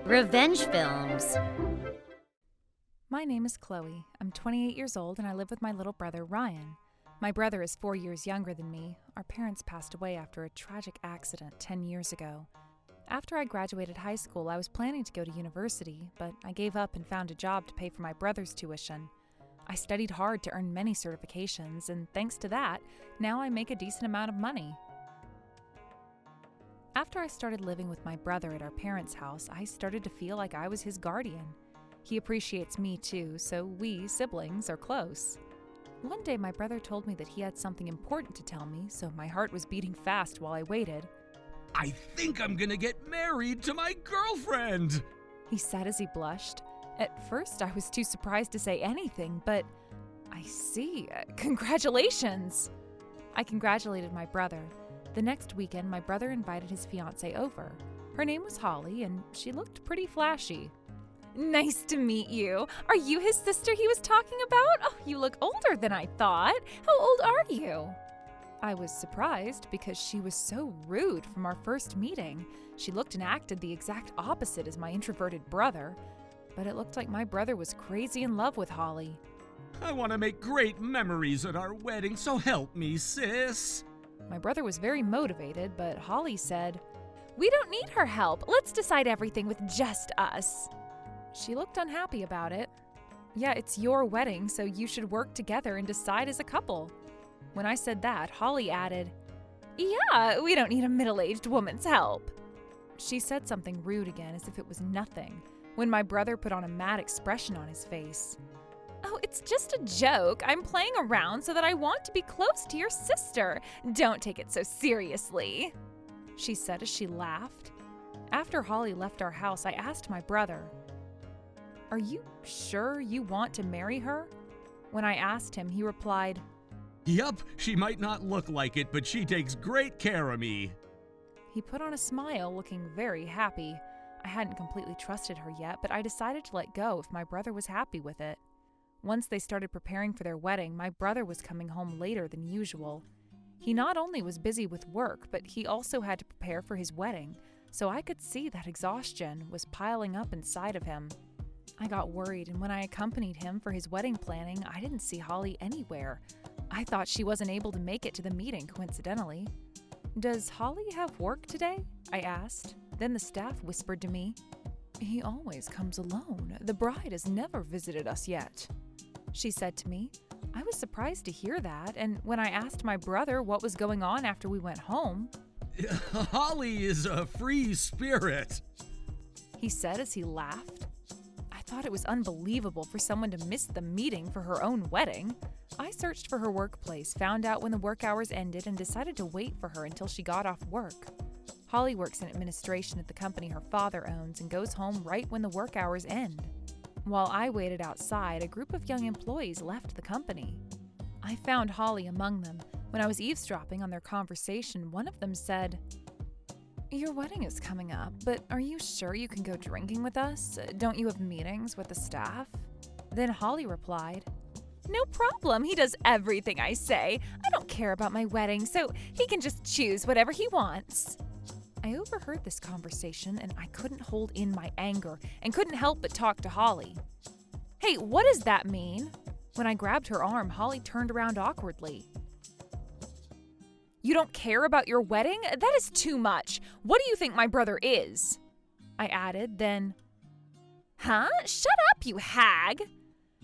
Revenge films. My name is Chloe. I'm 28 years old and I live with my little brother, Ryan. My brother is 4 years younger than me. Our parents passed away after a tragic accident 10 years ago. After I graduated high school, I was planning to go to university, but I gave up and found a job to pay for my brother's tuition. I studied hard to earn many certifications, and thanks to that, now I make a decent amount of money. After I started living with my brother at our parents' house, I started to feel like I was his guardian. He appreciates me too, so we, siblings, are close. One day my brother told me that he had something important to tell me, so my heart was beating fast while I waited. I think I'm gonna get married to my girlfriend, He said as he blushed. At first I was too surprised to say anything, but I see. Congratulations! I congratulated my brother. The next weekend, my brother invited his fiancée over. Her name was Holly, and she looked pretty flashy. Nice to meet you. Are you his sister he was talking about? Oh, you look older than I thought. How old are you? I was surprised because she was so rude from our first meeting. She looked and acted the exact opposite as my introverted brother. But it looked like my brother was crazy in love with Holly. I want to make great memories at our wedding, so help me, sis. My brother was very motivated, but Holly said, "We don't need her help. Let's decide everything with just us." She looked unhappy about it. Yeah, it's your wedding, so you should work together and decide as a couple. When I said that, Holly added, "Yeah, we don't need a middle-aged woman's help." She said something rude again as if it was nothing, when my brother put on a mad expression on his face. "Oh, it's just a joke. I'm playing around so that I want to be close to your sister. Don't take it so seriously," she said as she laughed. After Holly left our house, I asked my brother, "Are you sure you want to marry her?" When I asked him, he replied, Yup, she might not look like it, but she takes great care of me. He put on a smile, looking very happy. I hadn't completely trusted her yet, but I decided to let go if my brother was happy with it. Once they started preparing for their wedding, my brother was coming home later than usual. He not only was busy with work, but he also had to prepare for his wedding, so I could see that exhaustion was piling up inside of him. I got worried, and when I accompanied him for his wedding planning, I didn't see Holly anywhere. I thought she wasn't able to make it to the meeting, coincidentally. "Does Holly have work today?" I asked. Then the staff whispered to me, "He always comes alone. The bride has never visited us yet," she said to me. I was surprised to hear that, and when I asked my brother what was going on after we went home, Holly is a free spirit, he said as he laughed. I thought it was unbelievable for someone to miss the meeting for her own wedding. I searched for her workplace, found out when the work hours ended, and decided to wait for her until she got off work. Holly works in administration at the company her father owns and goes home right when the work hours end. While I waited outside, a group of young employees left the company. I found Holly among them. When I was eavesdropping on their conversation, one of them said, "Your wedding is coming up, but are you sure you can go drinking with us? Don't you have meetings with the staff?" Then Holly replied, "No problem. He does everything I say. I don't care about my wedding, so he can just choose whatever he wants." I overheard this conversation and I couldn't hold in my anger and couldn't help but talk to Holly. "Hey, what does that mean?" When I grabbed her arm, Holly turned around awkwardly. "You don't care about your wedding? That is too much. What do you think my brother is?" I added, then, "Huh? Shut up, you hag!"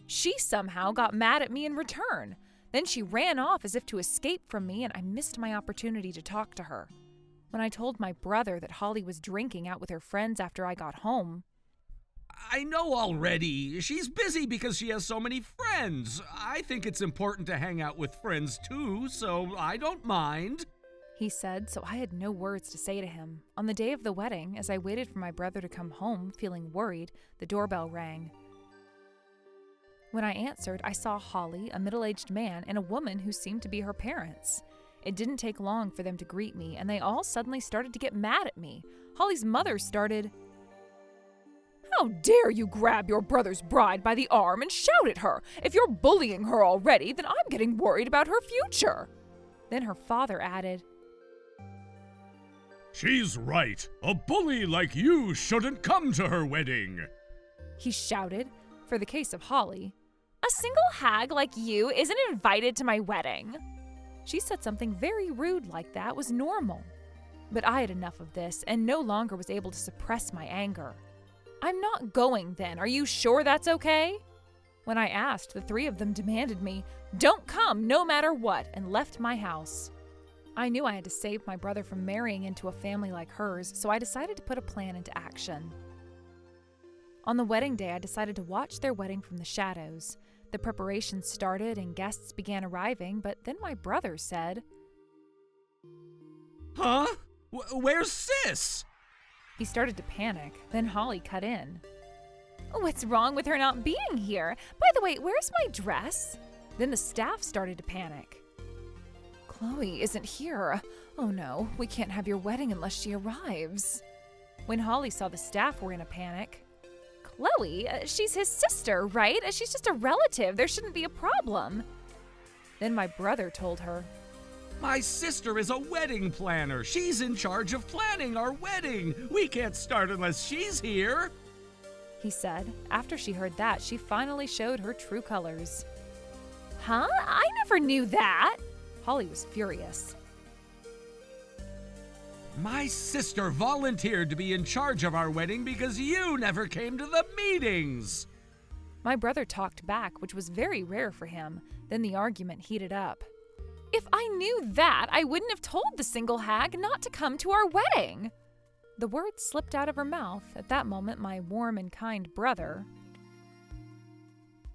She somehow got mad at me in return. Then she ran off as if to escape from me, and I missed my opportunity to talk to her. When I told my brother that Holly was drinking out with her friends after I got home, I know already. She's busy because she has so many friends. I think it's important to hang out with friends too, so I don't mind, he said, so I had no words to say to him. On the day of the wedding, as I waited for my brother to come home, feeling worried, the doorbell rang. When I answered, I saw Holly, a middle-aged man, and a woman who seemed to be her parents. It didn't take long for them to greet me, and they all suddenly started to get mad at me. Holly's mother started, "How dare you grab your brother's bride by the arm and shout at her? If you're bullying her already, then I'm getting worried about her future." Then her father added, She's right. A bully like you shouldn't come to her wedding. He shouted. For the case of Holly, a single hag like you isn't invited to my wedding. She said something very rude like that was normal. But I had enough of this and no longer was able to suppress my anger. I'm not going then. Are you sure that's okay? When I asked, the three of them demanded me, don't come no matter what, and left my house. I knew I had to save my brother from marrying into a family like hers, so I decided to put a plan into action. On the wedding day, I decided to watch their wedding from the shadows. The preparations started and guests began arriving, but then my brother said, Huh? Where's Sis? He started to panic. Then Holly cut in. What's wrong with her not being here? By the way, where's my dress? Then the staff started to panic. Chloe isn't here. Oh no, we can't have your wedding unless she arrives. When Holly saw the staff were in a panic, Chloe, she's his sister, right? She's just a relative. There shouldn't be a problem. Then my brother told her, My sister is a wedding planner. She's in charge of planning our wedding. We can't start unless she's here. He said. After she heard that, she finally showed her true colors. Huh? I never knew that. Holly was furious. My sister volunteered to be in charge of our wedding because you never came to the meetings. My brother talked back, which was very rare for him. Then the argument heated up. If I knew that, I wouldn't have told the single hag not to come to our wedding. The words slipped out of her mouth. At that moment, my warm and kind brother,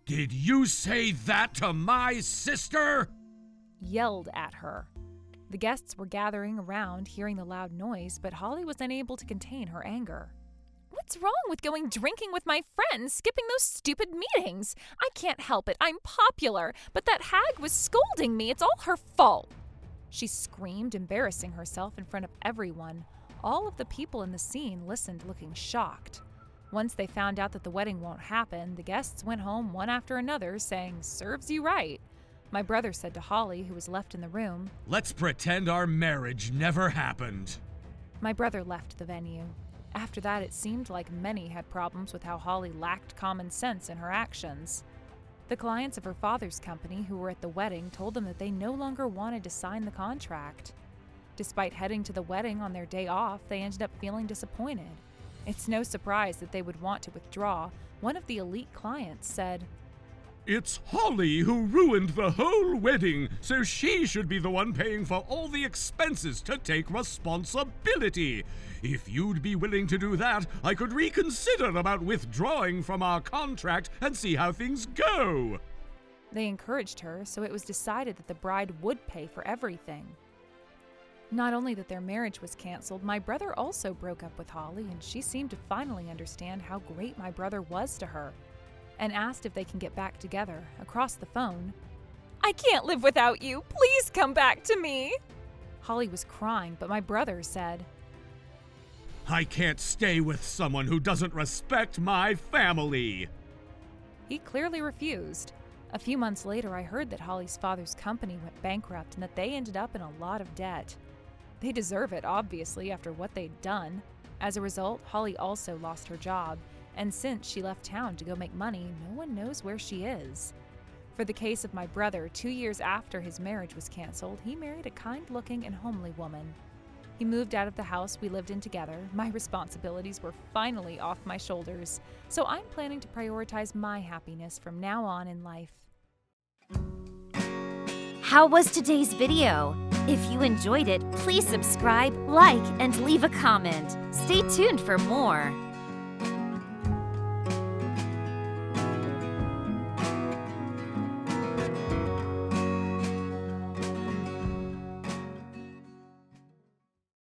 Did you say that to my sister? Yelled at her. The guests were gathering around, hearing the loud noise, but Holly was unable to contain her anger. What's wrong with going drinking with my friends, skipping those stupid meetings? I can't help it. I'm popular, but that hag was scolding me. It's all her fault. She screamed, embarrassing herself in front of everyone. All of the people in the scene listened, looking shocked. Once they found out that the wedding won't happen, the guests went home one after another, saying, "Serves you right." My brother said to Holly, who was left in the room, Let's pretend our marriage never happened. My brother left the venue. After that, it seemed like many had problems with how Holly lacked common sense in her actions. The clients of her father's company who were at the wedding told them that they no longer wanted to sign the contract. Despite heading to the wedding on their day off, they ended up feeling disappointed. It's no surprise that they would want to withdraw. One of the elite clients said, It's Holly who ruined the whole wedding, so she should be the one paying for all the expenses to take responsibility. If you'd be willing to do that, I could reconsider about withdrawing from our contract and see how things go. They encouraged her, so it was decided that the bride would pay for everything. Not only that their marriage was canceled, my brother also broke up with Holly, and she seemed to finally understand how great my brother was to her, and asked if they can get back together across the phone. I can't live without you. Please come back to me. Holly was crying, but my brother said, I can't stay with someone who doesn't respect my family. He clearly refused. A few months later, I heard that Holly's father's company went bankrupt and that they ended up in a lot of debt. They deserve it, obviously, after what they'd done. As a result, Holly also lost her job, and since she left town to go make money, no one knows where she is. For the case of my brother, 2 years after his marriage was canceled, he married a kind-looking and homely woman. He moved out of the house we lived in together. My responsibilities were finally off my shoulders, so I'm planning to prioritize my happiness from now on in life. How was today's video? If you enjoyed it, please subscribe, like, and leave a comment. Stay tuned for more.